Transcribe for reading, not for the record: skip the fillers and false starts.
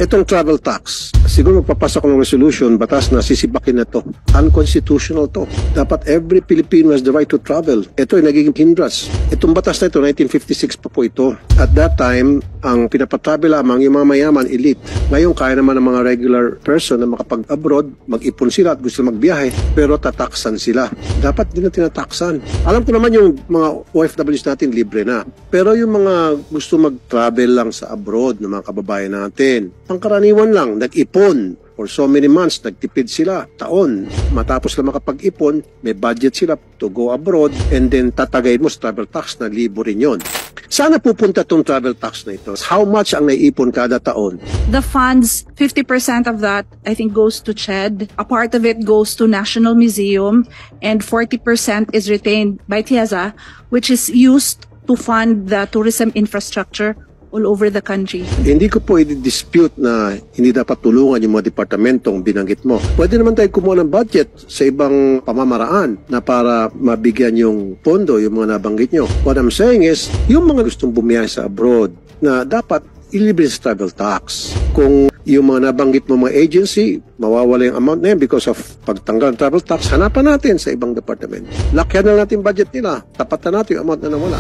Itong travel tax, siguro magpapasa ko ng resolution, batas na sisibakin na to. Unconstitutional to. Dapat every Filipino has the right to travel. Ito ay nagiging hindrance. Itong batas na ito, 1956 pa po ito. At that time, ang pinapatravel lamang yung mga mayaman, elite. Ngayon, kaya naman ng mga regular person na makapag-abroad, mag-ipon sila at gusto magbiyahe, pero tataksan sila. Dapat din na tinataksan. Alam ko naman yung mga OFWs natin libre na. Pero yung mga gusto mag-travel lang sa abroad ng mga kababayan natin, pangkaraniwan lang, nag-ipon for so many months, nagtipid sila, taon. Matapos lang makapag-ipon, may budget sila to go abroad and then tatagayin mo sa travel tax na libo rin yun. Sana pupunta itong travel tax na ito. How much ang naiipon kada taon? The funds, 50% of that, I think, goes to CHED. A part of it goes to National Museum, and 40% is retained by TIEZA, which is used to fund the tourism infrastructure all over the country. Hindi ko po i-dispute na hindi dapat tulungan yung mga departamentong binanggit mo. Pwede naman tayo kumuha ng budget sa ibang pamamaraan na para mabigyan yung pondo, yung mga nabanggit nyo. What I'm saying is, yung mga gustong bumiyahe sa abroad na dapat ilibre sa travel tax. Kung yung mga nabanggit mo mga agency, mawawala yung amount na yun because of pagtanggal ng travel tax, hanapan natin sa ibang departamento. Lakyan na natin budget nila, tapatan natin yung amount na nawala.